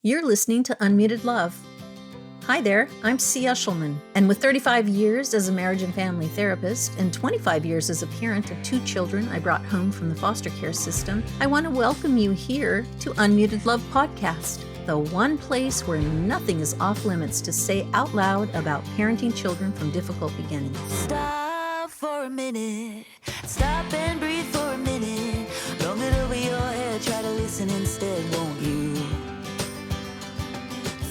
You're listening to Unmuted Love. Hi there, I'm C. Ushelman, and with 35 years as a marriage and family therapist and 25 years as a parent of 2 children I brought home from the foster care system, I want to welcome you here to Unmuted Love Podcast, the one place where nothing is off limits to say out loud about parenting children from difficult beginnings. Stop for a minute, stop and breathe for a minute, long it over your head, try to listen instead, won't you?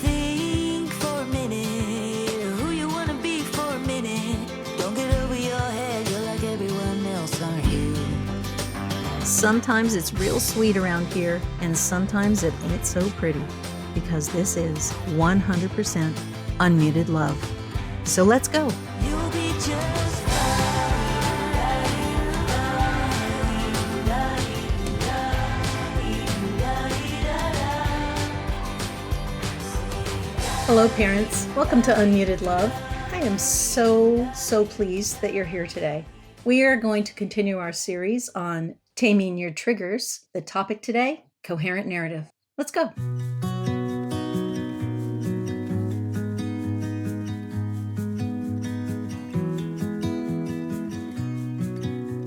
Think for a minute, who you wanna be for a minute, don't get over your head, you're like everyone else, aren't you? Sometimes it's real sweet around here, and sometimes it ain't so pretty, because this is 100% Unmuted Love. So let's go. You'll be just Hello, parents. Welcome to Unmuted Love. I am so pleased that you're here today. We are going to continue our series on Taming Your Triggers. The topic today, coherent narrative. Let's go.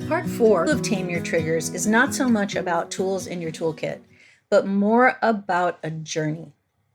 Part 4 of Tame Your Triggers is not so much about tools in your toolkit, but more about a journey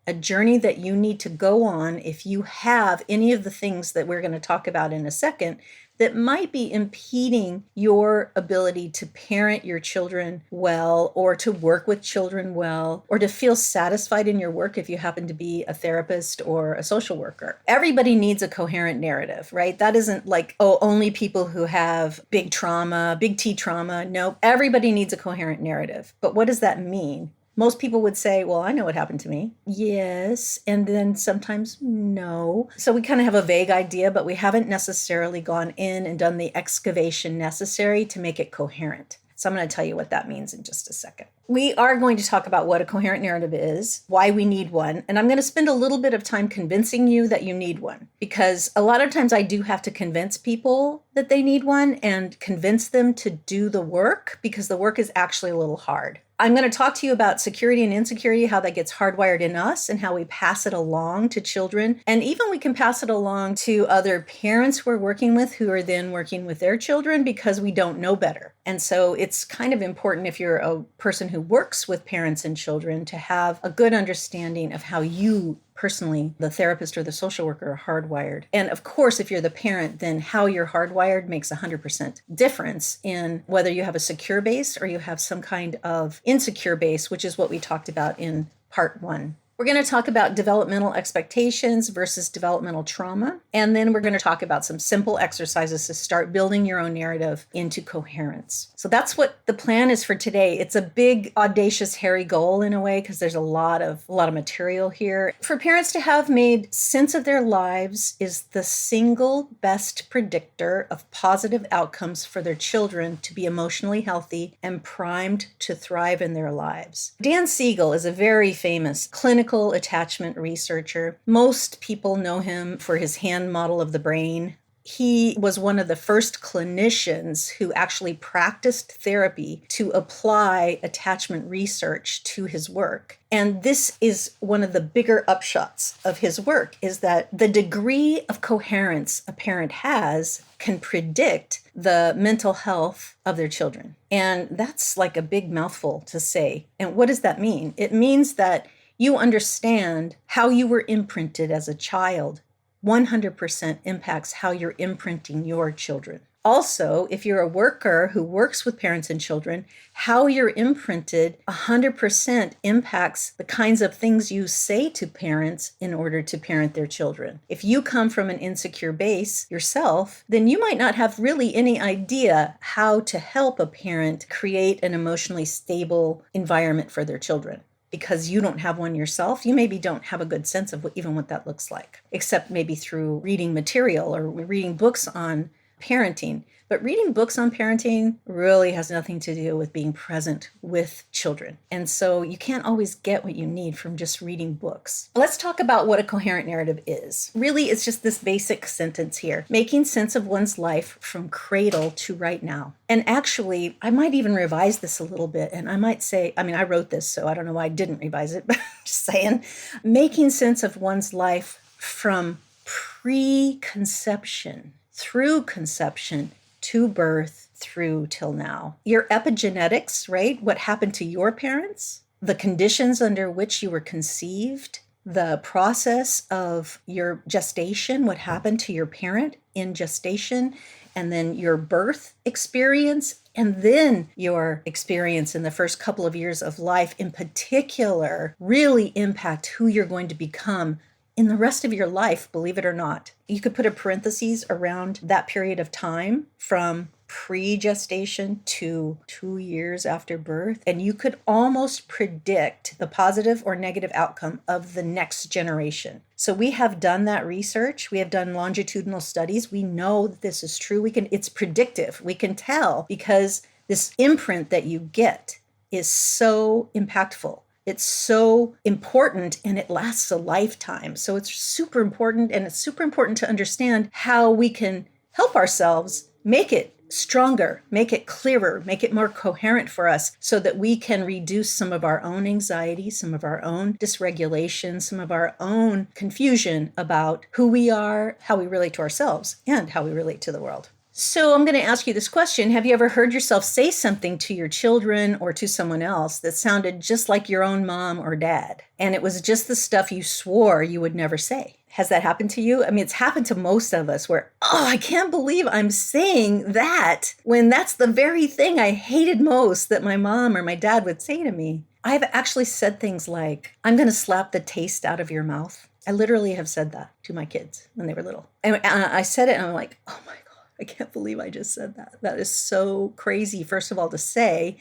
that you need to go on if you have any of the things that we're going to talk about in a second that might be impeding your ability to parent your children well, or to work with children well, or to feel satisfied in your work if you happen to be a therapist or a social worker. Everybody needs a coherent narrative, right? That isn't like, only people who have big trauma, big T trauma. No, everybody needs a coherent narrative. But what does that mean? Most people would say, well, I know what happened to me. Yes. And then sometimes no. So we kind of have a vague idea, but we haven't necessarily gone in and done the excavation necessary to make it coherent. So I'm going to tell you what that means in just a second. We are going to talk about what a coherent narrative is, why we need one, and I'm going to spend a little bit of time convincing you that you need one, because a lot of times I do have to convince people that they need one and convince them to do the work, because the work is actually a little hard. I'm going to talk to you about security and insecurity, how that gets hardwired in us and how we pass it along to children. And even we can pass it along to other parents we're working with who are then working with their children because we don't know better. And so it's kind of important if you're a person who works with parents and children to have a good understanding of how you personally, the therapist or the social worker, are hardwired. And of course, if you're the parent, then how you're hardwired makes 100% difference in whether you have a secure base or you have some kind of insecure base, which is what we talked about in part 1. We're going to talk about developmental expectations versus developmental trauma. And then we're going to talk about some simple exercises to start building your own narrative into coherence. So that's what the plan is for today. It's a big, audacious, hairy goal in a way, because there's a lot of material here. For parents to have made sense of their lives is the single best predictor of positive outcomes for their children to be emotionally healthy and primed to thrive in their lives. Dan Siegel is a very famous clinical attachment researcher. Most people know him for his hand model of the brain. He was one of the first clinicians who actually practiced therapy to apply attachment research to his work. And this is one of the bigger upshots of his work, is that the degree of coherence a parent has can predict the mental health of their children. And that's like a big mouthful to say. And what does that mean? It means that you understand how you were imprinted as a child. 100% impacts how you're imprinting your children. Also, if you're a worker who works with parents and children, how you're imprinted 100% impacts the kinds of things you say to parents in order to parent their children. If you come from an insecure base yourself, then you might not have really any idea how to help a parent create an emotionally stable environment for their children. Because you don't have one yourself, you maybe don't have a good sense of what that looks like, except maybe through reading material or reading books on parenting. But reading books on parenting really has nothing to do with being present with children. And so you can't always get what you need from just reading books. Let's talk about what a coherent narrative is. Really, it's just this basic sentence here: making sense of one's life from cradle to right now. And actually, I might even revise this a little bit. And I might say, I wrote this, so I don't know why I didn't revise it, but I'm just saying, making sense of one's life from pre-conception, through conception, to birth, through till now. Your epigenetics, right? What happened to your parents, the conditions under which you were conceived, the process of your gestation, what happened to your parent in gestation, and then your birth experience, and then your experience in the first couple of years of life in particular really impact who you're going to become in the rest of your life, believe it or not. You could put a parenthesis around that period of time from pre-gestation to 2 years after birth, and you could almost predict the positive or negative outcome of the next generation. So we have done that research. We have done longitudinal studies. We know that this is true. It's predictive. We can tell because this imprint that you get is so impactful. It's so important and it lasts a lifetime. So it's super important, and it's super important to understand how we can help ourselves make it stronger, make it clearer, make it more coherent for us so that we can reduce some of our own anxiety, some of our own dysregulation, some of our own confusion about who we are, how we relate to ourselves, and how we relate to the world. So I'm going to ask you this question. Have you ever heard yourself say something to your children or to someone else that sounded just like your own mom or dad? And it was just the stuff you swore you would never say. Has that happened to you? It's happened to most of us where, I can't believe I'm saying that when that's the very thing I hated most that my mom or my dad would say to me. I've actually said things like, I'm going to slap the taste out of your mouth. I literally have said that to my kids when they were little. And I said it and I'm like, oh my God, I can't believe I just said that. That is so crazy, first of all, to say.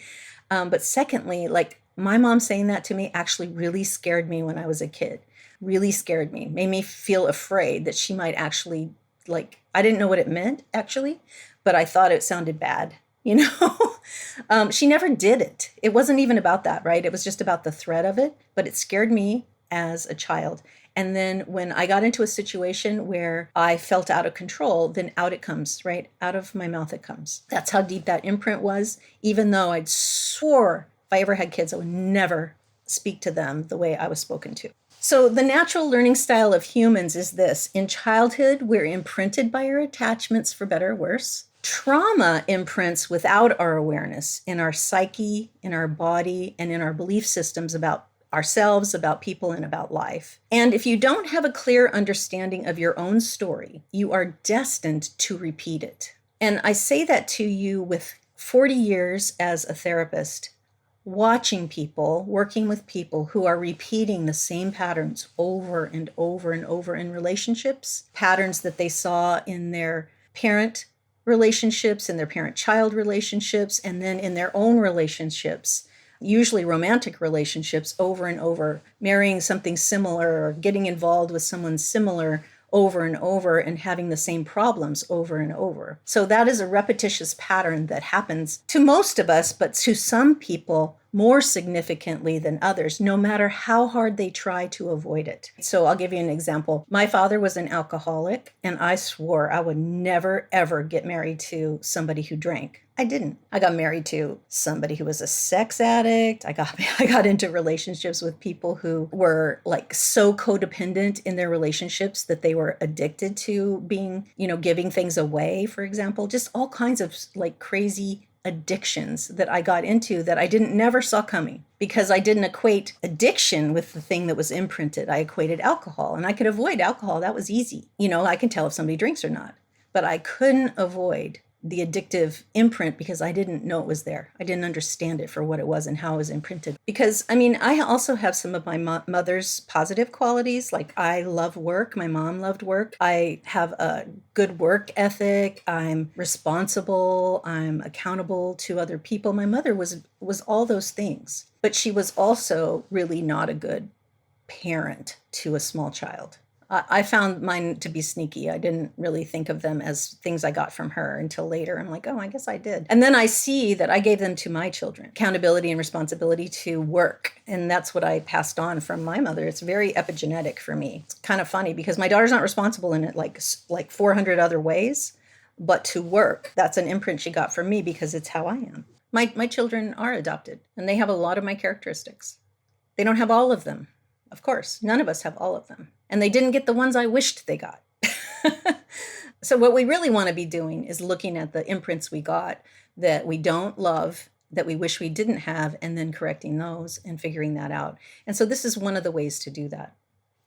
But secondly, like my mom saying that to me actually really scared me when I was a kid. Really scared me, made me feel afraid that she might actually, I didn't know what it meant actually, but I thought it sounded bad, She never did it. It wasn't even about that, right? It was just about the threat of it, but it scared me as a child. And then when I got into a situation where I felt out of control, then out it comes, right? Out of my mouth it comes. That's how deep that imprint was, even though I'd swore if I ever had kids, I would never speak to them the way I was spoken to. So the natural learning style of humans is this. In childhood, we're imprinted by our attachments, for better or worse. Trauma imprints without our awareness in our psyche, in our body, and in our belief systems about ourselves, about people, and about life. And if you don't have a clear understanding of your own story, you are destined to repeat it. And I say that to you with 40 years as a therapist, watching people, working with people who are repeating the same patterns over and over and over in relationships, patterns that they saw in their parent relationships, in their parent-child relationships, and then in their own relationships, usually romantic relationships, over and over, marrying something similar or getting involved with someone similar over and over and having the same problems over and over. So that is a repetitious pattern that happens to most of us, but to some people more significantly than others, no matter how hard they try to avoid it. So I'll give you an example. My father was an alcoholic, and I swore I would never, ever get married to somebody who drank. I didn't. I got married to somebody who was a sex addict. I got into relationships with people who were so codependent in their relationships that they were addicted to being, giving things away, for example, just all kinds of crazy addictions that I got into that I never saw coming because I didn't equate addiction with the thing that was imprinted. I equated alcohol, and I could avoid alcohol. That was easy. I can tell if somebody drinks or not, but I couldn't avoid the addictive imprint because I didn't know it was there. I didn't understand it for what it was and how it was imprinted. Because, I also have some of my mother's positive qualities. I love work. My mom loved work. I have a good work ethic. I'm responsible. I'm accountable to other people. My mother was all those things, but she was also really not a good parent to a small child. I found mine to be sneaky. I didn't really think of them as things I got from her until later. I'm like, oh, I guess I did. And then I see that I gave them to my children, accountability and responsibility to work. And that's what I passed on from my mother. It's very epigenetic for me. It's kind of funny because my daughter's not responsible in it like 400 other ways, but to work, that's an imprint she got from me because it's how I am. My children are adopted and they have a lot of my characteristics. They don't have all of them. Of course, none of us have all of them. And they didn't get the ones I wished they got. So what we really want to be doing is looking at the imprints we got that we don't love, that we wish we didn't have, and then correcting those and figuring that out. And so this is one of the ways to do that.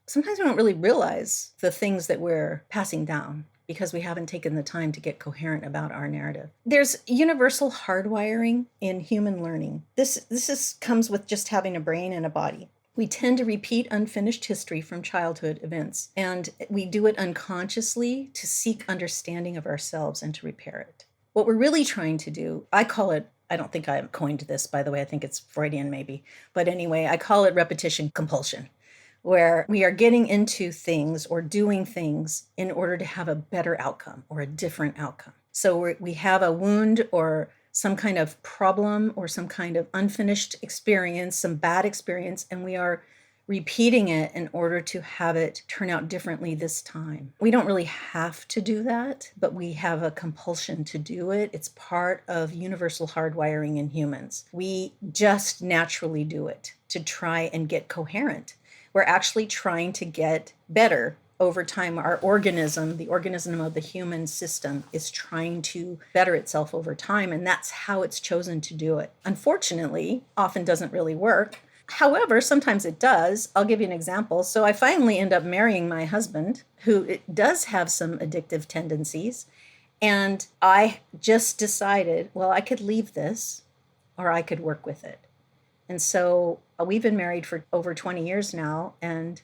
Sometimes we don't really realize the things that we're passing down because we haven't taken the time to get coherent about our narrative. There's universal hardwiring in human learning. This comes with just having a brain and a body. We tend to repeat unfinished history from childhood events, and we do it unconsciously to seek understanding of ourselves and to repair it. What we're really trying to do, I call it, I don't think I coined this, by the way, I think it's Freudian maybe, but anyway, I call it repetition compulsion, where we are getting into things or doing things in order to have a better outcome or a different outcome. So we have a wound or some kind of problem or some kind of unfinished experience, some bad experience, and we are repeating it in order to have it turn out differently this time. We don't really have to do that, but we have a compulsion to do it. It's part of universal hardwiring in humans. We just naturally do it to try and get coherent. We're actually trying to get better over time. Our organism, the organism of the human system, is trying to better itself over time, and that's how it's chosen to do it. Unfortunately, often doesn't really work. However, sometimes it does. I'll give you an example. So I finally end up marrying my husband, who does have some addictive tendencies, and I just decided, well, I could leave this or I could work with it. And so we've been married for over 20 years now, and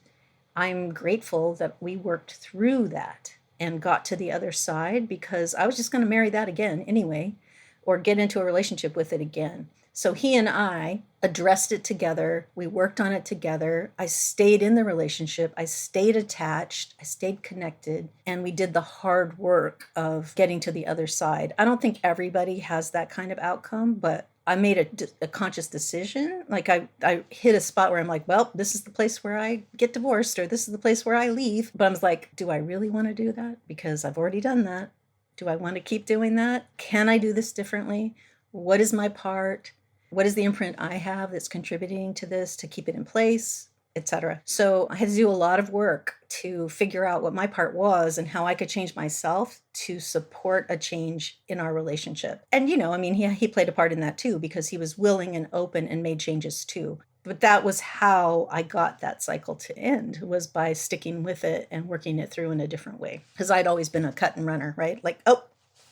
I'm grateful that we worked through that and got to the other side, because I was just going to marry that again anyway, or get into a relationship with it again. So he and I addressed it together. We worked on it together. I stayed in the relationship. I stayed attached. I stayed connected. And we did the hard work of getting to the other side. I don't think everybody has that kind of outcome, but I made a conscious decision. Like I hit a spot where I'm like, well, this is the place where I get divorced, or this is the place where I leave. But I was like, do I really want to do that? Because I've already done that. Do I want to keep doing that? Can I do this differently? What is my part? What is the imprint I have that's contributing to this, to keep it in place, etc. So I had to do a lot of work to figure out what my part was and how I could change myself to support a change in our relationship. And, he played a part in that too, because he was willing and open and made changes too. But that was how I got that cycle to end, was by sticking with it and working it through in a different way. Because I'd always been a cut and runner, right? Like, oh,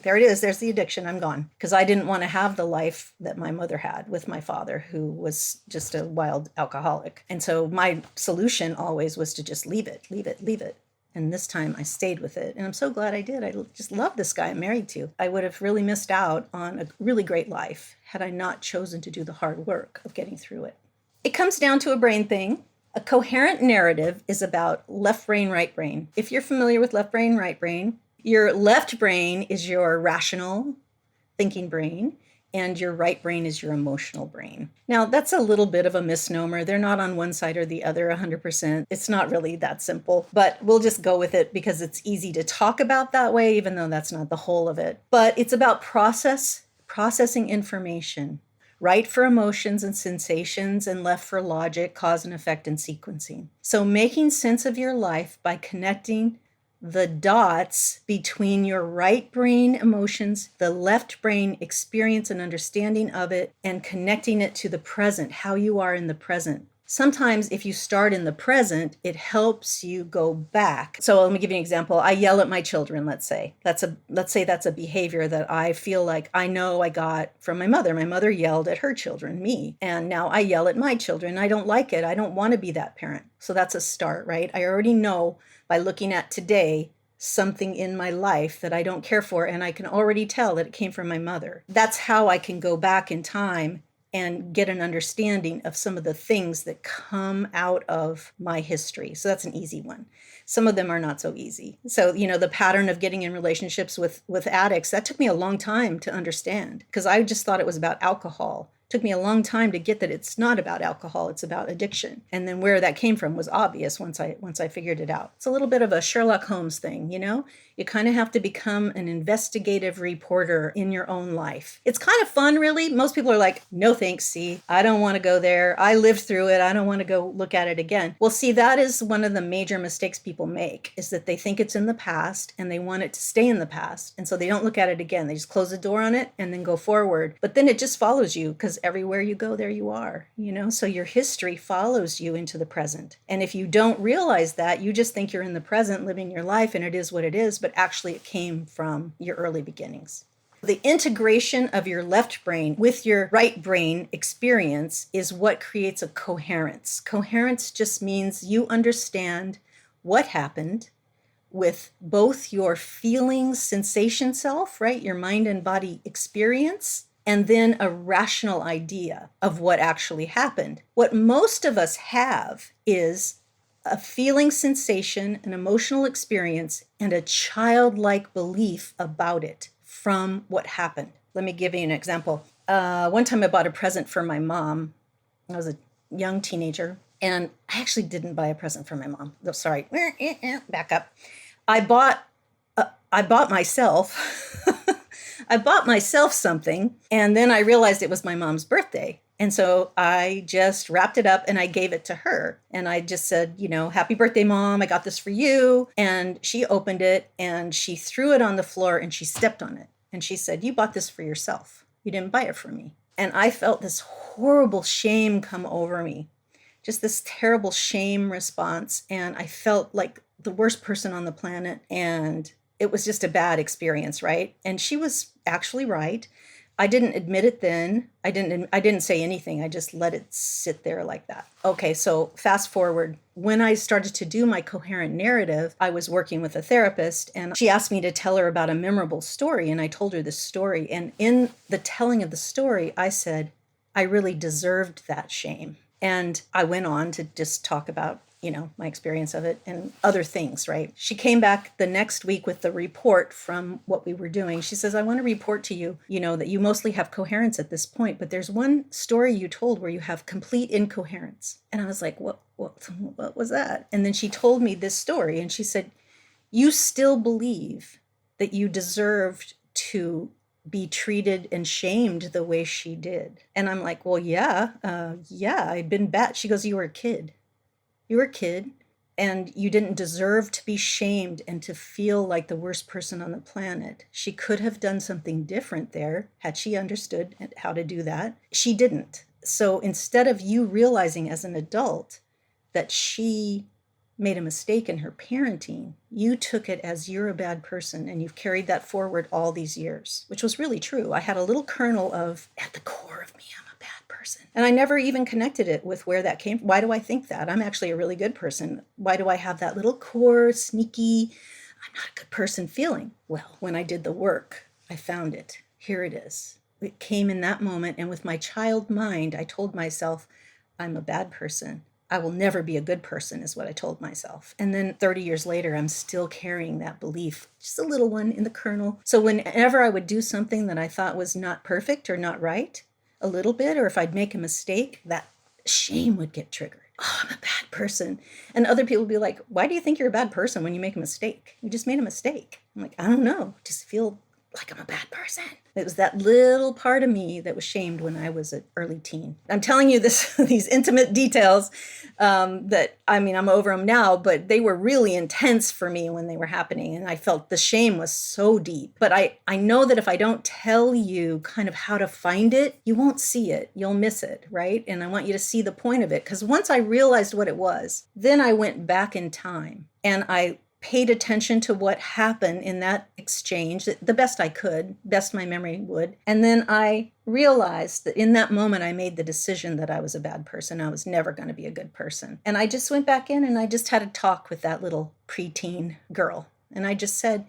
there it is. There's the addiction. I'm gone. Because I didn't want to have the life that my mother had with my father, who was just a wild alcoholic. And so my solution always was to just leave it. And this time I stayed with it. And I'm so glad I did. I just love this guy I'm married to. I would have really missed out on a really great life had I not chosen to do the hard work of getting through it. It comes down to a brain thing. A coherent narrative is about left brain, right brain. If you're familiar with left brain, right brain, your left brain is your rational thinking brain, and your right brain is your emotional brain. Now, that's a little bit of a misnomer. They're not on one side or the other 100%. It's not really that simple, but we'll just go with it because it's easy to talk about that way, even though that's not the whole of it. But it's about processing information. Right for emotions and sensations, and left for logic, cause and effect, and sequencing. So making sense of your life by connecting the dots between your right brain emotions, the left brain experience and understanding of it, and connecting it to the present, how you are in the present. Sometimes if you start in the present, it helps you go back. So let me give you an example. I yell at my children, let's say. Let's say that's a behavior that I feel like I know I got from my mother. My mother yelled at her children, me. And now I yell at my children. I don't like it. I don't want to be that parent. So that's a start, right? I already know by looking at today something in my life that I don't care for, and I can already tell that it came from my mother. That's how I can go back in time and get an understanding of some of the things that come out of my history. So that's an easy one. Some of them are not so easy. So, the pattern of getting in relationships with addicts, that took me a long time to understand, because I just thought it was about alcohol. It took me a long time to get that it's not about alcohol, it's about addiction. And then where that came from was obvious once I figured it out. It's a little bit of a Sherlock Holmes thing, You kind of have to become an investigative reporter in your own life. It's kind of fun, really. Most people are like, no thanks, see, I don't want to go there. I lived through it. I don't want to go look at it again. Well, see, that is one of the major mistakes people make, is that they think it's in the past and they want it to stay in the past. And so they don't look at it again. They just close the door on it and then go forward. But then it just follows you, because everywhere you go, there you are, So your history follows you into the present. And if you don't realize that, you just think you're in the present living your life and it is what it is, but actually it came from your early beginnings. The integration of your left brain with your right brain experience is what creates a coherence. Coherence just means you understand what happened with both your feeling sensation self, right? Your mind and body experience, and then a rational idea of what actually happened. What most of us have is a feeling sensation, an emotional experience, and a childlike belief about it from what happened. Let me give you an example. One time I bought a present for my mom. I was a young teenager, and I actually didn't buy a present for my mom. Oh, sorry, back up. I bought myself. I bought myself something, and then I realized it was my mom's birthday. And so I just wrapped it up and I gave it to her. And I just said, happy birthday, Mom. I got this for you. And she opened it and she threw it on the floor and she stepped on it. And she said, you bought this for yourself. You didn't buy it for me. And I felt this horrible shame come over me, just this terrible shame response. And I felt like the worst person on the planet. And it was just a bad experience, right? And she was actually right. I didn't admit it then. I didn't say anything. I just let it sit there like that. Okay, so fast forward. When I started to do my coherent narrative, I was working with a therapist and she asked me to tell her about a memorable story. And I told her this story. And in the telling of the story, I said, I really deserved that shame. And I went on to just talk about my experience of it and other things, right? She came back the next week with the report from what we were doing. She says, I want to report to you, that you mostly have coherence at this point, but there's one story you told where you have complete incoherence. And I was like, what was that? And then she told me this story and she said, you still believe that you deserved to be treated and shamed the way she did. And I'm like, well, yeah, I've been bad. She goes, you were a kid. You were a kid and you didn't deserve to be shamed and to feel like the worst person on the planet. She could have done something different there had she understood how to do that. She didn't. So instead of you realizing as an adult that she made a mistake in her parenting, you took it as you're a bad person and you've carried that forward all these years, which was really true. I had a little kernel of, at the core of me, I'm a bad person. And I never even connected it with where that came from. Why do I think that? I'm actually a really good person. Why do I have that little core, sneaky, I'm not a good person feeling? Well, when I did the work, I found it. Here it is. It came in that moment. And with my child mind, I told myself, I'm a bad person. I will never be a good person is what I told myself. And then 30 years later, I'm still carrying that belief, just a little one in the kernel. So whenever I would do something that I thought was not perfect or not right, a little bit, or if I'd make a mistake, that shame would get triggered. Oh, I'm a bad person. And other people would be like, why do you think you're a bad person when you make a mistake? You just made a mistake. I'm like, I don't know. Just feel like I'm a bad person. It was that little part of me that was shamed when I was an early teen. I'm telling you these intimate details that, I'm over them now, but they were really intense for me when they were happening. And I felt the shame was so deep. But I know that if I don't tell you kind of how to find it, you won't see it. You'll miss it, right? And I want you to see the point of it. Because once I realized what it was, then I went back in time and I paid attention to what happened in that exchange, the best I could, best my memory would. And then I realized that in that moment, I made the decision that I was a bad person. I was never going to be a good person. And I just went back in and I just had a talk with that little preteen girl. And I just said,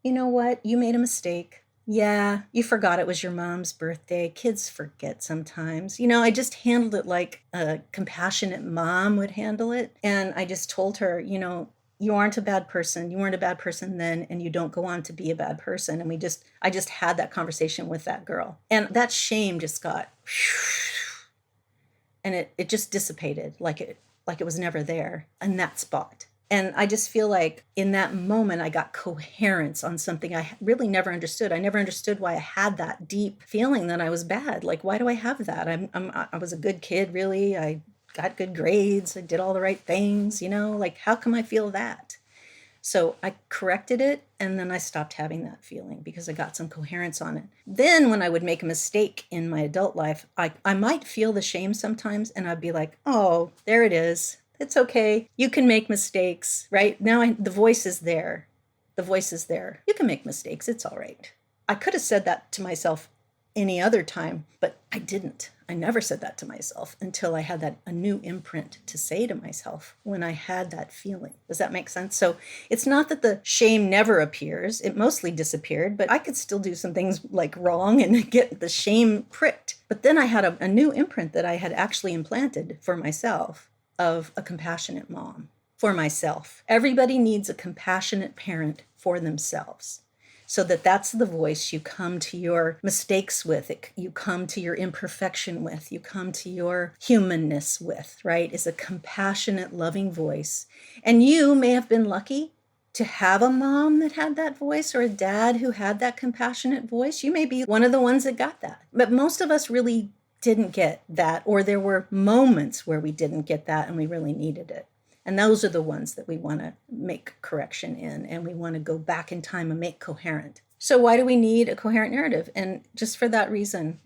you know what? You made a mistake. Yeah, you forgot it was your mom's birthday. Kids forget sometimes. I just handled it like a compassionate mom would handle it. And I just told her, you aren't a bad person. You weren't a bad person then, and you don't go on to be a bad person. And I just had that conversation with that girl. And that shame just got, and it just dissipated like it was never there in that spot. And I just feel like in that moment, I got coherence on something I really never understood. I never understood why I had that deep feeling that I was bad. Like, why do I have that? I was a good kid, really. I got good grades. I did all the right things, like, how come I feel that? So I corrected it, and then I stopped having that feeling because I got some coherence on it. Then when I would make a mistake in my adult life, I might feel the shame sometimes, and I'd be like, oh, there it is. It's okay. You can make mistakes, right? Now the voice is there. The voice is there. You can make mistakes. It's all right. I could have said that to myself any other time, but I didn't. I never said that to myself until I had a new imprint to say to myself when I had that feeling. Does that make sense? So it's not that the shame never appears. It mostly disappeared, but I could still do some things like wrong and get the shame pricked. But then I had a new imprint that I had actually implanted for myself of a compassionate mom for myself. Everybody needs a compassionate parent for themselves. So that's the voice you come to your mistakes with, you come to your imperfection with, you come to your humanness with, right? Is a compassionate, loving voice. And you may have been lucky to have a mom that had that voice or a dad who had that compassionate voice. You may be one of the ones that got that. But most of us really didn't get that, or there were moments where we didn't get that and we really needed it. And those are the ones that we want to make correction in, and we want to go back in time and make coherent. So why do we need a coherent narrative? And just for that reason,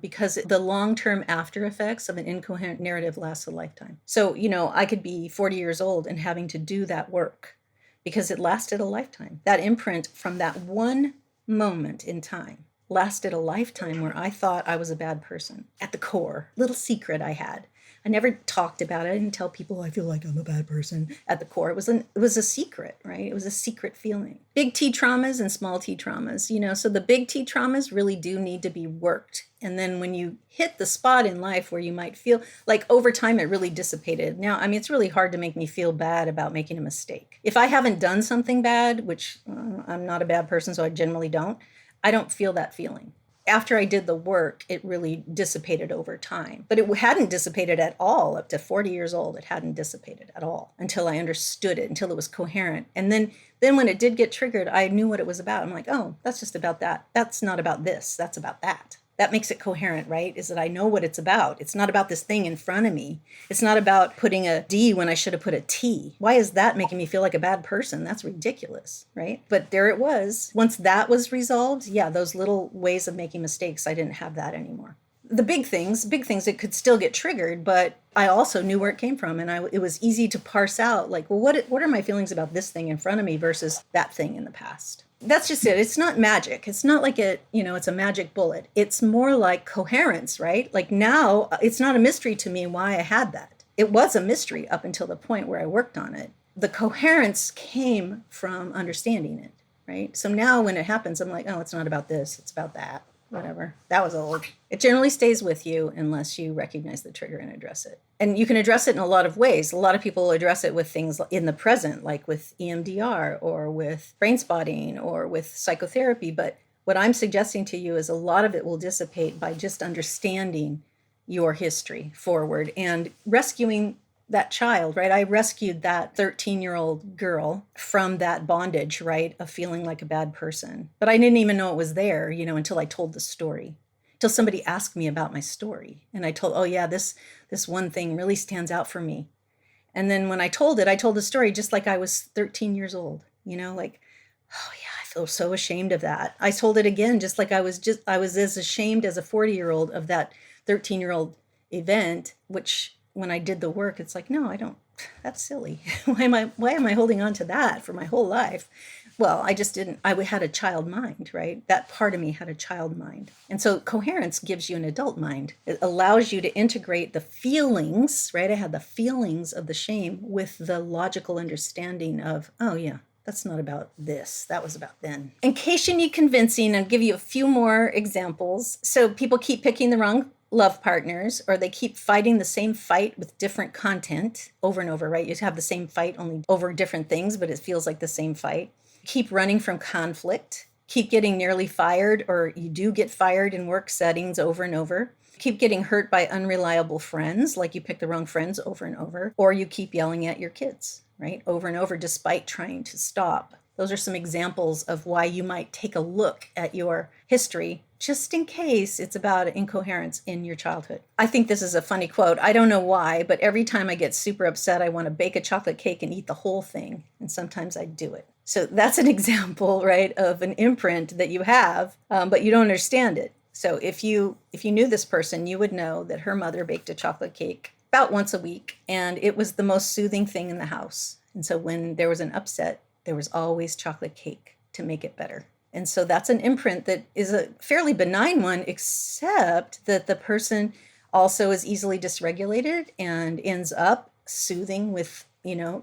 because the long-term after effects of an incoherent narrative lasts a lifetime. So, I could be 40 years old and having to do that work because it lasted a lifetime. That imprint from that one moment in time lasted a lifetime where I thought I was a bad person at the core. Little secret I had. I never talked about it. I didn't tell people I feel like I'm a bad person at the core. It was a secret, right? It was a secret feeling. Big T traumas and small T traumas, so the big T traumas really do need to be worked. And then when you hit the spot in life where you might feel like over time it really dissipated. Now, it's really hard to make me feel bad about making a mistake. If I haven't done something bad, which I'm not a bad person, so I generally don't, I don't feel that feeling. After I did the work, it really dissipated over time. But it hadn't dissipated at all up to 40 years old. It hadn't dissipated at all until I understood it, until it was coherent. And then when it did get triggered, I knew what it was about. I'm like, oh, that's just about that. That's not about this. That's about that. That makes it coherent, right? Is that I know what it's about. It's not about this thing in front of me. It's not about putting a D when I should have put a T. Why is that making me feel like a bad person? That's ridiculous, right? But there it was. Once that was resolved, yeah, those little ways of making mistakes, I didn't have that anymore. The big things, it could still get triggered, but I also knew where it came from. And it was easy to parse out, like, well, what are my feelings about this thing in front of me versus that thing in the past? That's just it. It's not magic. It's not like it's a magic bullet. It's more like coherence, right? Like now it's not a mystery to me why I had that. It was a mystery up until the point where I worked on it. The coherence came from understanding it, right? So now when it happens, I'm like, oh, it's not about this. It's about that. Whatever. That was old. It generally stays with you unless you recognize the trigger and address it. And you can address it in a lot of ways. A lot of people address it with things in the present, like with EMDR or with brain spotting or with psychotherapy. But what I'm suggesting to you is a lot of it will dissipate by just understanding your history forward and rescuing that child, right? I rescued that 13-year-old girl from that bondage, right, of feeling like a bad person. But I didn't even know it was there, until I told the story, till somebody asked me about my story. And I told, oh yeah, this one thing really stands out for me. And then when I told the story just like I was 13 years old, like, oh yeah, I feel so ashamed of that. I told it again, just like I was as ashamed as a 40-year-old of that 13-year-old event, which when I did the work, it's like, no, I don't, that's silly. Why am I holding on to that for my whole life? Well, I just didn't, I had a child mind, right? That part of me had a child mind. And so coherence gives you an adult mind. It allows you to integrate the feelings, right? I had the feelings of the shame with the logical understanding of, oh yeah, That's not about this. That was about then. In case you need convincing, I'll give you a few more examples. So people keep picking the wrong love partners, or they keep fighting the same fight with different content over and over, right? You have the same fight only over different things, but it feels like the same fight. Keep running from conflict. Keep getting nearly fired, or you do get fired in work settings over and over. Keep getting hurt by unreliable friends, like you pick the wrong friends over and over, or you keep yelling at your kids, right? Over and over, despite trying to stop. Those are some examples of why you might take a look at your history, just in case it's about incoherence in your childhood. I think this is a funny quote. I don't know why, but every time I get super upset, I want to bake a chocolate cake and eat the whole thing. And sometimes I do it. So that's an example, right, of an imprint that you have, but you don't understand it. So if you knew this person, you would know that her mother baked a chocolate cake about once a week, and it was the most soothing thing in the house. And so when there was an upset, there was always chocolate cake to make it better. And so that's an imprint that is a fairly benign one, except that the person also is easily dysregulated and ends up soothing with,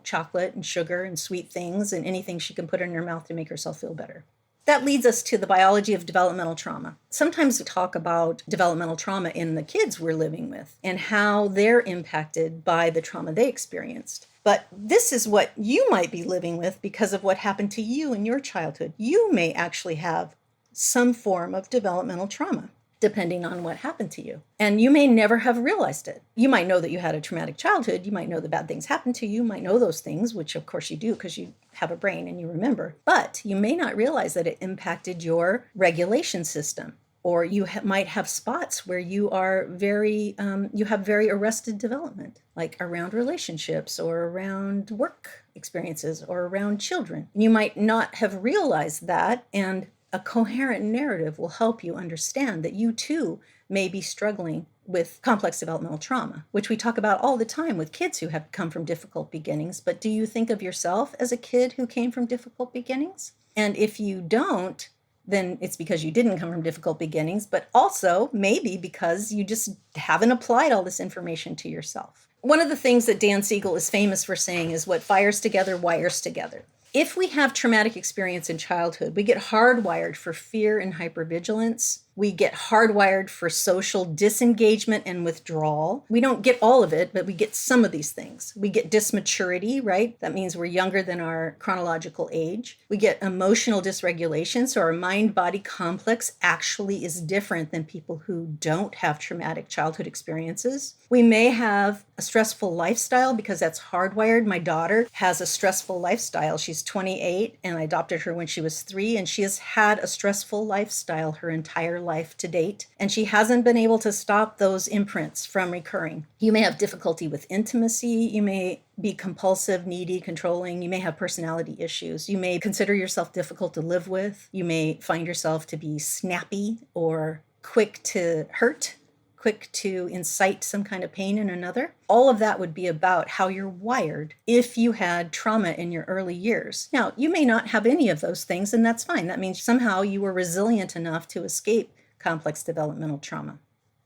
chocolate and sugar and sweet things and anything she can put in her mouth to make herself feel better. That leads us to the biology of developmental trauma. Sometimes we talk about developmental trauma in the kids we're living with and how they're impacted by the trauma they experienced. But this is what you might be living with because of what happened to you in your childhood. You may actually have some form of developmental trauma, depending on what happened to you. And you may never have realized it. You might know that you had a traumatic childhood. You might know that bad things happened to you. You might know those things, which of course you do because you have a brain and you remember. But you may not realize that it impacted your regulation system. Or you might have spots where you are you have very arrested development, like around relationships or around work experiences or around children. And you might not have realized that, and a coherent narrative will help you understand that you too may be struggling with complex developmental trauma, which we talk about all the time with kids who have come from difficult beginnings. But do you think of yourself as a kid who came from difficult beginnings? And if you don't, then it's because you didn't come from difficult beginnings, but also maybe because you just haven't applied all this information to yourself. One of the things that Dan Siegel is famous for saying is what fires together wires together. If we have traumatic experience in childhood, we get hardwired for fear and hypervigilance. We get hardwired for social disengagement and withdrawal. We don't get all of it, but we get some of these things. We get dysmaturity, right? That means we're younger than our chronological age. We get emotional dysregulation. So our mind-body complex actually is different than people who don't have traumatic childhood experiences. We may have a stressful lifestyle because that's hardwired. My daughter has a stressful lifestyle. She's 28 and I adopted her when she was 3, and she has had a stressful lifestyle her entire life to date, and she hasn't been able to stop those imprints from recurring. You may have difficulty with intimacy. You may be compulsive, needy, controlling. You may have personality issues. You may consider yourself difficult to live with. You may find yourself to be snappy or quick to hurt, quick to incite some kind of pain in another. All of that would be about how you're wired if you had trauma in your early years. Now, you may not have any of those things, and that's fine. That means somehow you were resilient enough to escape complex developmental trauma,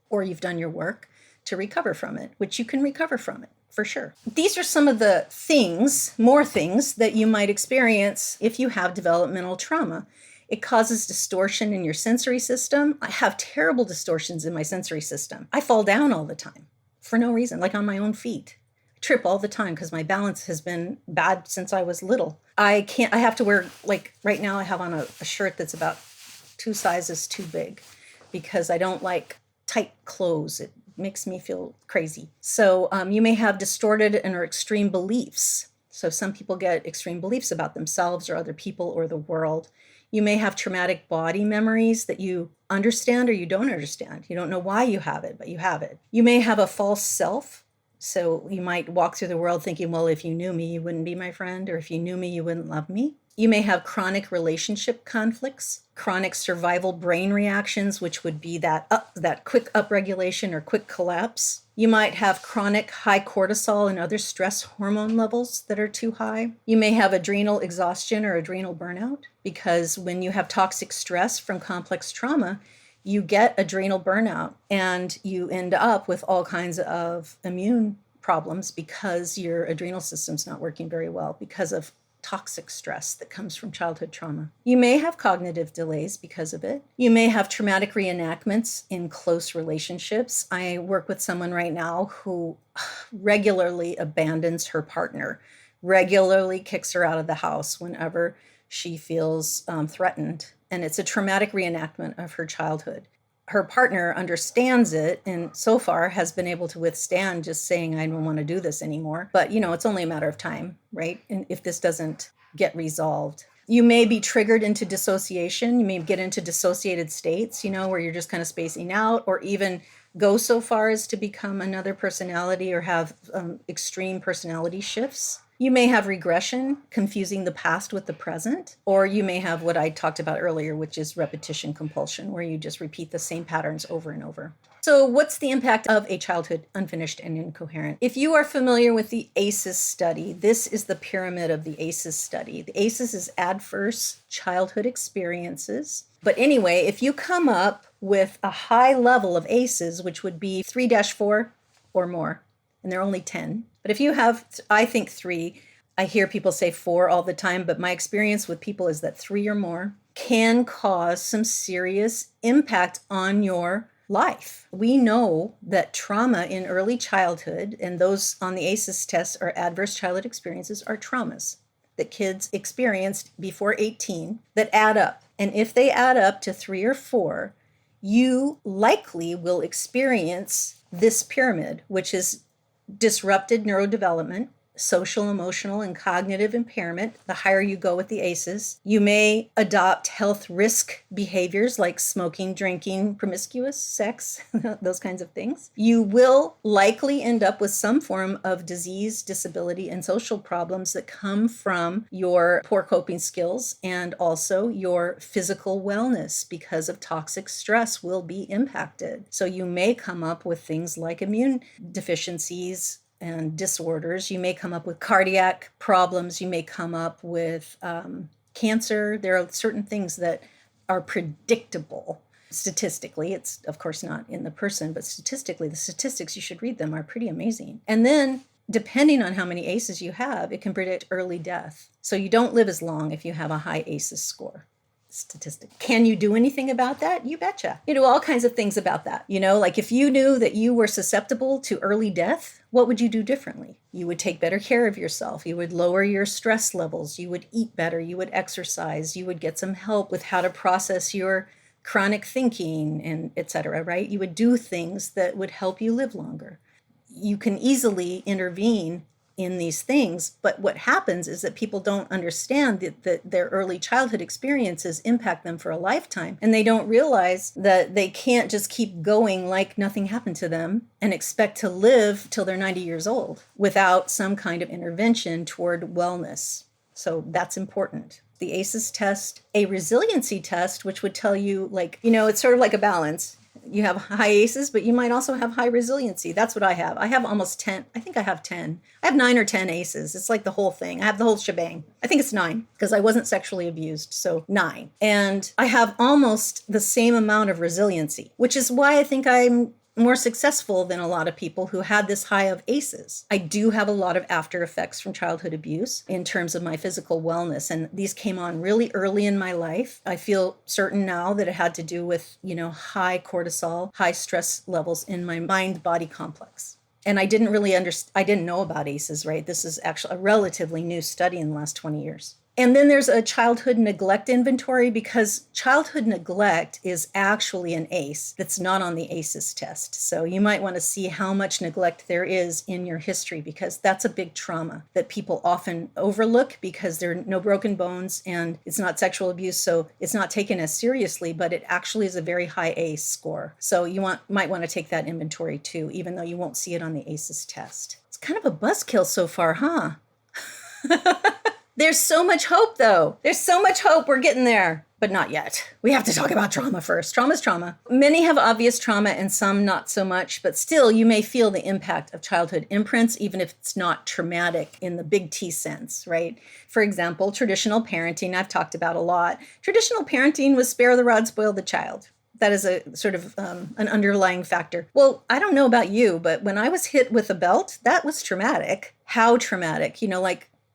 or you've done your work to recover from it, which you can recover from it for sure. These are some of the more things that you might experience if you have developmental trauma. It causes distortion in your sensory system. I have terrible distortions in my sensory system. I fall down all the time for no reason, like on my own feet. I trip all the time because my balance has been bad since I was little. I have to wear, like right now I have on a shirt that's about 2 sizes too big because I don't like tight clothes. It makes me feel crazy. So you may have distorted and or extreme beliefs. So some people get extreme beliefs about themselves or other people or the world. You may have traumatic body memories that you understand or you don't understand. You don't know why you have it, but you have it. You may have a false self. So you might walk through the world thinking, well, if you knew me, you wouldn't be my friend, or if you knew me, you wouldn't love me. You may have chronic relationship conflicts, chronic survival brain reactions, which would be that quick upregulation or quick collapse. You might have chronic high cortisol and other stress hormone levels that are too high. You may have adrenal exhaustion or adrenal burnout, because when you have toxic stress from complex trauma, you get adrenal burnout and you end up with all kinds of immune problems because your adrenal system's not working very well because of toxic stress that comes from childhood trauma. You may have cognitive delays because of it. You may have traumatic reenactments in close relationships. I work with someone right now who regularly abandons her partner, regularly kicks her out of the house whenever she feels threatened. And it's a traumatic reenactment of her childhood. Her partner understands it and so far has been able to withstand just saying, I don't want to do this anymore. But, it's only a matter of time, right? And if this doesn't get resolved. You may be triggered into dissociation. You may get into dissociated states, where you're just kind of spacing out, or even go so far as to become another personality or have extreme personality shifts. You may have regression, confusing the past with the present, or you may have what I talked about earlier, which is repetition compulsion, where you just repeat the same patterns over and over. So what's the impact of a childhood unfinished and incoherent? If you are familiar with the ACEs study, this is the pyramid of the ACEs study. The ACEs is adverse childhood experiences. But anyway, if you come up with a high level of ACEs, which would be 3-4 or more, and there are only 10. But if you have, I think 3, I hear people say 4 all the time, but my experience with people is that 3 or more can cause some serious impact on your life. We know that trauma in early childhood, and those on the ACEs test are adverse childhood experiences, are traumas that kids experienced before 18 that add up. And if they add up to 3 or 4, you likely will experience this pyramid, which is disrupted neurodevelopment, social, emotional, and cognitive impairment. The higher you go with the ACEs, you may adopt health risk behaviors like smoking, drinking, promiscuous sex, those kinds of things. You will likely end up with some form of disease, disability, and social problems that come from your poor coping skills, and also your physical wellness because of toxic stress will be impacted. So you may come up with things like immune deficiencies and disorders. You may come up with cardiac problems. You may come up with cancer. There are certain things that are predictable statistically. It's, of course, not in the person, but statistically, the statistics, you should read them, are pretty amazing. And then, depending on how many ACEs you have, it can predict early death. So you don't live as long if you have a high ACEs score. Statistic. Can you do anything about that? You betcha. You do all kinds of things about that. Like if you knew that you were susceptible to early death, what would you do differently? You would take better care of yourself. You would lower your stress levels. You would eat better. You would exercise. You would get some help with how to process your chronic thinking and etc., right? You would do things that would help you live longer. You can easily intervene in these things, but what happens is that people don't understand that their early childhood experiences impact them for a lifetime, and they don't realize that they can't just keep going like nothing happened to them and expect to live till they're 90 years old without some kind of intervention toward wellness. So that's important. The ACEs test, a resiliency test, which would tell you, it's sort of like a balance. You have high ACEs, but you might also have high resiliency. That's what I have. I have almost 10. I think I have 10. I have 9 or 10 ACEs. It's like the whole thing. I have the whole shebang. I think it's 9 because I wasn't sexually abused. So 9. And I have almost the same amount of resiliency, which is why I think I'm more successful than a lot of people who had this high of ACEs. I do have a lot of after effects from childhood abuse in terms of my physical wellness, and these came on really early in my life. I feel certain now that it had to do with, high cortisol, high stress levels in my mind-body complex. And I didn't really I didn't know about ACEs, right? This is actually a relatively new study in the last 20 years. And then there's a childhood neglect inventory, because childhood neglect is actually an ACE that's not on the ACEs test. So you might want to see how much neglect there is in your history, because that's a big trauma that people often overlook because there are no broken bones and it's not sexual abuse. So it's not taken as seriously, but it actually is a very high ACE score. So you might want to take that inventory too, even though you won't see it on the ACEs test. It's kind of a buzzkill so far, huh? There's so much hope, though. There's so much hope. We're getting there, but not yet. We have to talk about trauma first. Trauma's trauma. Many have obvious trauma and some not so much, but still you may feel the impact of childhood imprints, even if it's not traumatic in the big T sense, right? For example, traditional parenting, I've talked about a lot. Traditional parenting was spare the rod, spoil the child. That is a sort of an underlying factor. Well, I don't know about you, but when I was hit with a belt, that was traumatic. How traumatic?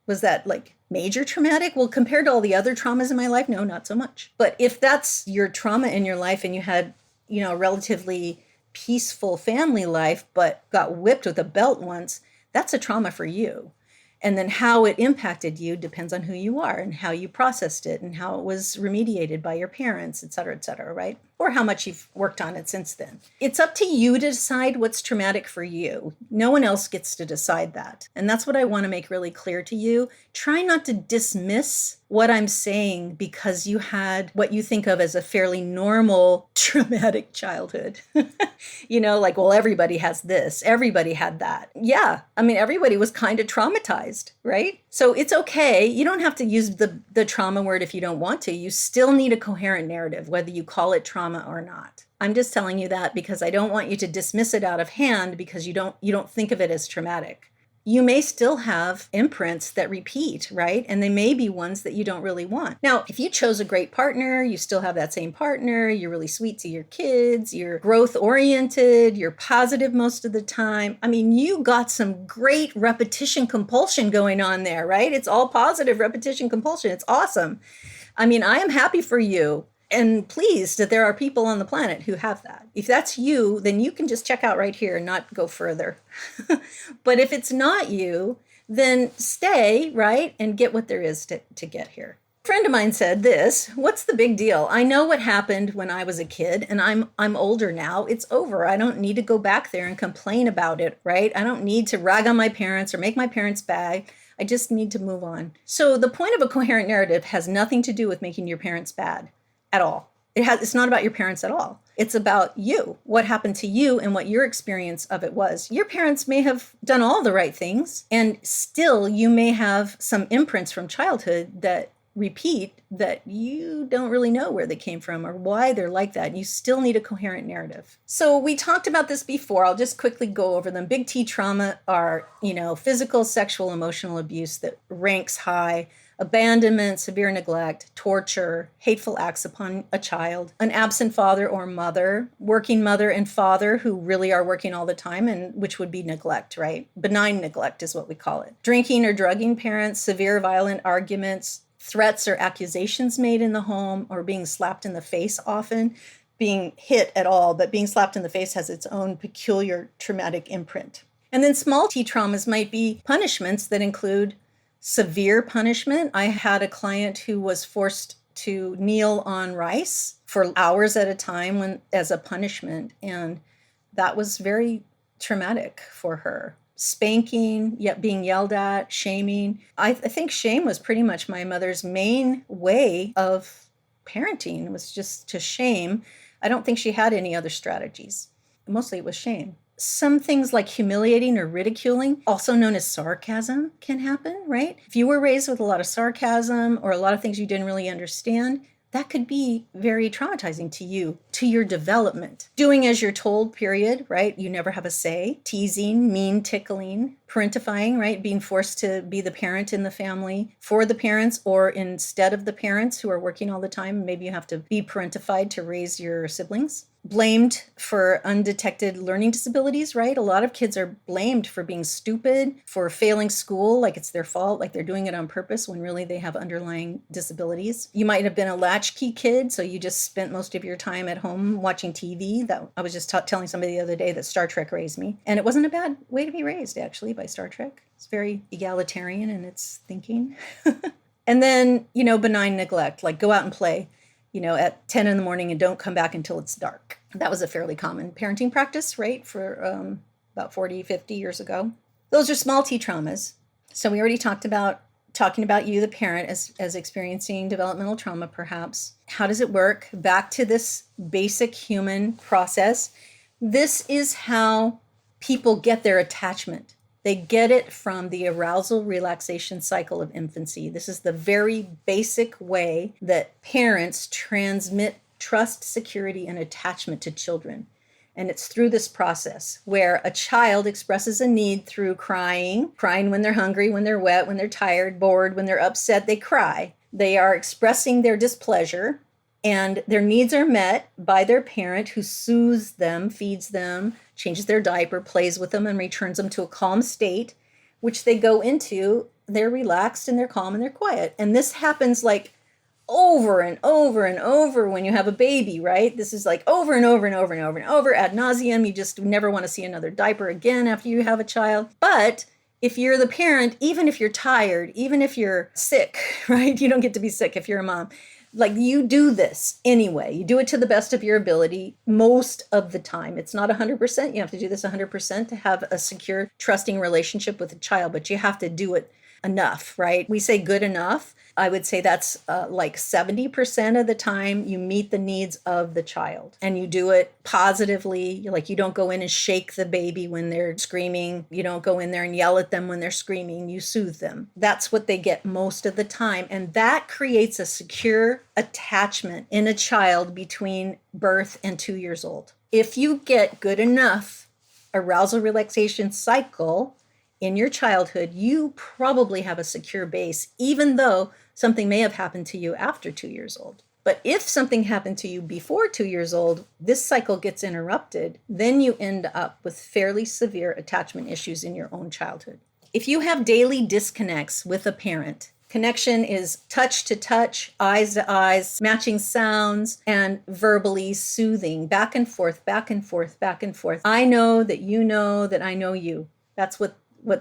Was that major traumatic? Well, compared to all the other traumas in my life, no, not so much. But if that's your trauma in your life and you had, a relatively peaceful family life, but got whipped with a belt once, that's a trauma for you. And then how it impacted you depends on who you are and how you processed it and how it was remediated by your parents, et cetera, right? Or how much you've worked on it since then. It's up to you to decide what's traumatic for you. No one else gets to decide that. And that's what I want to make really clear to you. Try not to dismiss what I'm saying because you had what you think of as a fairly normal traumatic childhood. Like, well, everybody has this, everybody had that. Yeah, I mean, everybody was kind of traumatized, right? So it's okay. You don't have to use the trauma word if you don't want to. You still need a coherent narrative, whether you call it trauma or not. I'm just telling you that because I don't want you to dismiss it out of hand because you don't think of it as traumatic. You may still have imprints that repeat, right? And they may be ones that you don't really want. Now, if you chose a great partner, you still have that same partner, you're really sweet to your kids, you're growth oriented, you're positive most of the time. I mean, you got some great repetition compulsion going on there, right? It's all positive repetition compulsion. It's awesome. I mean, I am happy for you and pleased that there are people on the planet who have that. If that's you, then you can just check out right here and not go further. But if it's not you, then stay, right, and get what there is to get here. A friend of mine said this, what's the big deal? I know what happened when I was a kid and I'm older now. It's over. I don't need to go back there and complain about it, right? I don't need to rag on my parents or make my parents bad. I just need to move on. So the point of a coherent narrative has nothing to do with making your parents bad at all. It's not about your parents at all. It's about you, what happened to you and what your experience of it was. Your parents may have done all the right things, and still you may have some imprints from childhood that repeat that you don't really know where they came from or why they're like that. You still need a coherent narrative. So we talked about this before. I'll just quickly go over them. Big T trauma are, physical, sexual, emotional abuse that ranks high. Abandonment, severe neglect, torture, hateful acts upon a child, an absent father or mother, working mother and father who really are working all the time, and which would be neglect, right? Benign neglect is what we call it. Drinking or drugging parents, severe violent arguments, threats or accusations made in the home, or being slapped in the face often, being hit at all, but being slapped in the face has its own peculiar traumatic imprint. And then small T traumas might be punishments that include severe punishment. I had a client who was forced to kneel on rice for hours at a time as a punishment, and that was very traumatic for her. Spanking, yet being yelled at, shaming. I think shame was pretty much my mother's main way of parenting, was just to shame. I don't think she had any other strategies. Mostly it was shame. Some things like humiliating or ridiculing, also known as sarcasm, can happen, right? If you were raised with a lot of sarcasm or a lot of things you didn't really understand, that could be very traumatizing to you, to your development. Doing as you're told, period, right? You never have a say. Teasing, mean tickling, parentifying, right? Being forced to be the parent in the family for the parents or instead of the parents who are working all the time. Maybe you have to be parentified to raise your siblings. Blamed for undetected learning disabilities, right? A lot of kids are blamed for being stupid, for failing school, like it's their fault, like they're doing it on purpose when really they have underlying disabilities. You might have been a latchkey kid, so you just spent most of your time at home watching TV. That I was just telling somebody the other day that Star Trek raised me. And it wasn't a bad way to be raised, actually, by Star Trek. It's very egalitarian in its thinking. And then, benign neglect, like go out and play, at 10 in the morning and don't come back until it's dark. That was a fairly common parenting practice, right, for about 40, 50 years ago. Those are small T traumas. So we already talking about you, the parent, as experiencing developmental trauma, perhaps. How does it work? Back to this basic human process. This is how people get their attachment. They get it from the arousal relaxation cycle of infancy. This is the very basic way that parents transmit trust, security, and attachment to children. And it's through this process where a child expresses a need through crying when they're hungry, when they're wet, when they're tired, bored, when they're upset, they cry. They are expressing their displeasure, and their needs are met by their parent who soothes them, feeds them, changes their diaper, plays with them, and returns them to a calm state, which they go into they're relaxed and they're calm and they're quiet. And this happens like over and over and over when you have a baby, right? This is like over and over and over and over and over ad nauseum. You just never want to see another diaper again after you have a child. But if you're the parent, even if you're tired, even if you're sick, right? You don't get to be sick if you're a mom. Like, you do this anyway. You do it to the best of your ability most of the time. It's not 100%. You have to do this 100% to have a secure, trusting relationship with a child, but you have to do it enough, right? We say good enough. I would say that's like 70% of the time you meet the needs of the child, and you do it positively. Like, you don't go in and shake the baby when they're screaming. You don't go in there and yell at them when they're screaming. You soothe them. That's what they get most of the time. And that creates a secure attachment in a child between birth and 2 years old. If you get good enough arousal relaxation cycle in your childhood, you probably have a secure base, even though something may have happened to you after 2 years old. But if something happened to you before 2 years old, this cycle gets interrupted, then you end up with fairly severe attachment issues in your own childhood. If you have daily disconnects with a parent, connection is touch to touch, eyes to eyes, matching sounds, and verbally soothing, back and forth, back and forth, back and forth. I know that I know you. That's what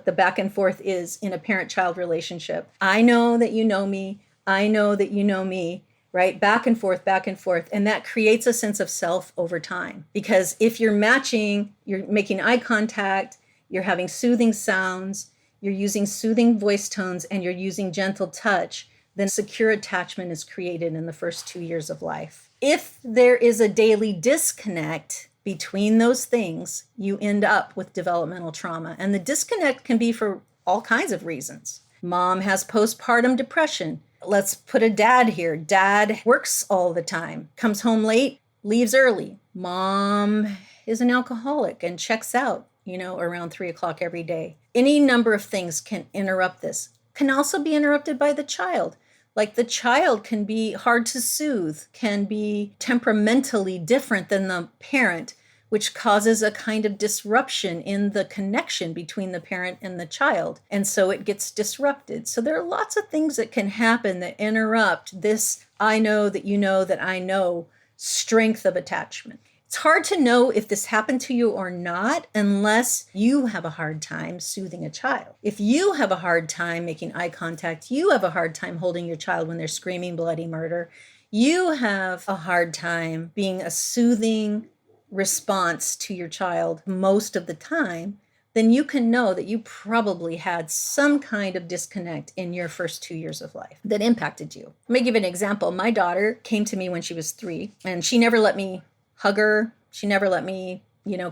the back and forth is in a parent-child relationship. I know that you know me. I know that you know me, right? Back and forth, back and forth. And that creates a sense of self over time. Because if you're matching, you're making eye contact, you're having soothing sounds, you're using soothing voice tones, and you're using gentle touch, then secure attachment is created in the first 2 years of life. If there is a daily disconnect between those things, you end up with developmental trauma. And the disconnect can be for all kinds of reasons. Mom has postpartum depression. Let's put a dad here. Dad works all the time, comes home late, leaves early. Mom is an alcoholic and checks out, around 3 o'clock every day. Any number of things can interrupt this. Can also be interrupted by the child. Like, the child can be hard to soothe, can be temperamentally different than the parent, which causes a kind of disruption in the connection between the parent and the child. And so it gets disrupted. So there are lots of things that can happen that interrupt this I know that I know strength of attachment. It's hard to know if this happened to you or not unless you have a hard time soothing a child. If you have a hard time making eye contact, you have a hard time holding your child when they're screaming bloody murder, you have a hard time being a soothing response to your child most of the time, then you can know that you probably had some kind of disconnect in your first 2 years of life that impacted you. Let me give you an example. My daughter came to me when she was 3, and she never let me hug her. She never let me,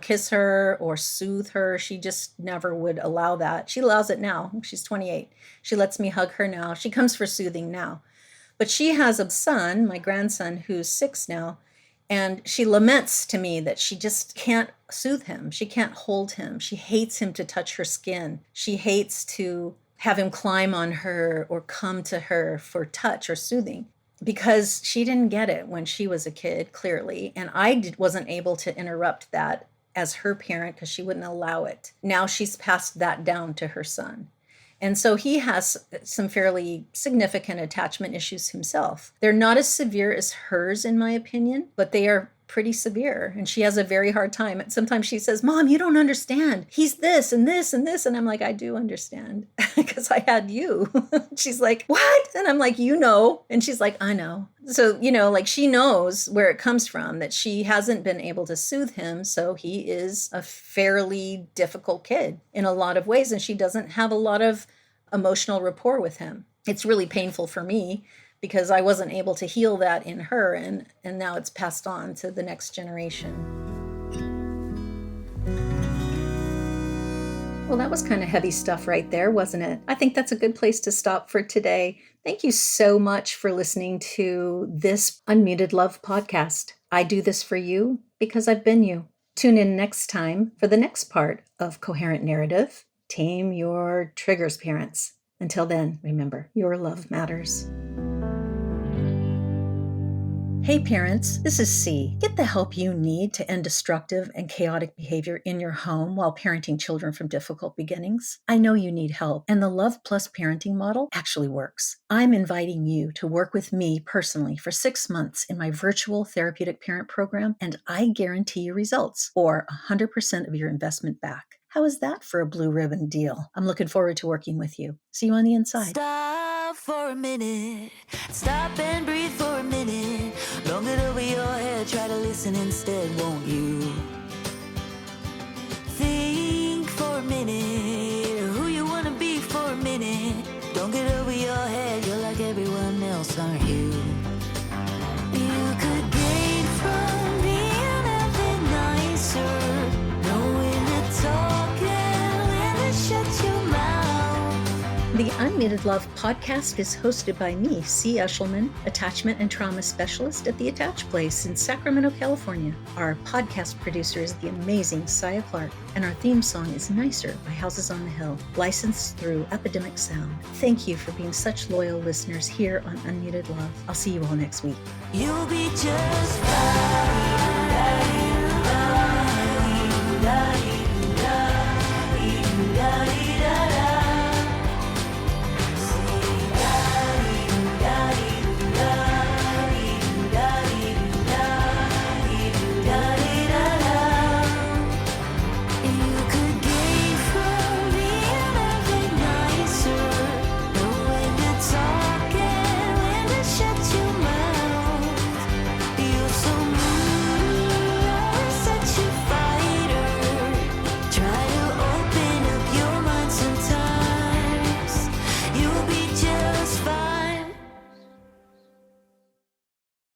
kiss her or soothe her. She just never would allow that. She allows it now. She's 28. She lets me hug her now. She comes for soothing now. But she has a son, my grandson, who's 6 now, and she laments to me that she just can't soothe him. She can't hold him. She hates him to touch her skin. She hates to have him climb on her or come to her for touch or soothing, because she didn't get it when she was a kid, clearly. And I wasn't able to interrupt that as her parent because she wouldn't allow it. Now she's passed that down to her son. And so he has some fairly significant attachment issues himself. They're not as severe as hers, in my opinion, but they are pretty severe. And she has a very hard time. And sometimes she says, Mom, you don't understand. He's this and this and this. And I'm like, I do understand because I had you. She's like, what? And I'm like, And she's like, I know. So, she knows where it comes from, that she hasn't been able to soothe him. So he is a fairly difficult kid in a lot of ways. And she doesn't have a lot of emotional rapport with him. It's really painful for me because I wasn't able to heal that in her, and now it's passed on to the next generation. Well, that was kind of heavy stuff right there, wasn't it? I think that's a good place to stop for today. Thank you so much for listening to this UnMuted Love podcast. I do this for you because I've been you. Tune in next time for the next part of Coherent Narrative, Tame Your Triggers, parents. Until then, remember, your love matters. Hey parents, this is C. Get the help you need to end destructive and chaotic behavior in your home while parenting children from difficult beginnings. I know you need help, and the Love Plus parenting model actually works. I'm inviting you to work with me personally for 6 months in my virtual therapeutic parent program, and I guarantee you results or 100% of your investment back. How is that for a blue ribbon deal? I'm looking forward to working with you. See you on the inside. Stop for a minute. Stop and breathe for a minute. Don't get over your head. Try to listen instead, won't you? Think for a minute. Who you want to be for a minute. Don't get over your head. You're like everyone else, aren't you? You could gain from being a bit nicer. Know when to talk and when to shut your mouth. The Unmuted Love podcast is hosted by me, C. Eshelman, attachment and trauma specialist at the Attach Place in Sacramento, California. Our podcast producer is the amazing Saya Clark, and our theme song is Nicer by Houses on the Hill, licensed through Epidemic Sound. Thank you for being such loyal listeners here on Unmuted Love. I'll see you all next week. You'll be just fine.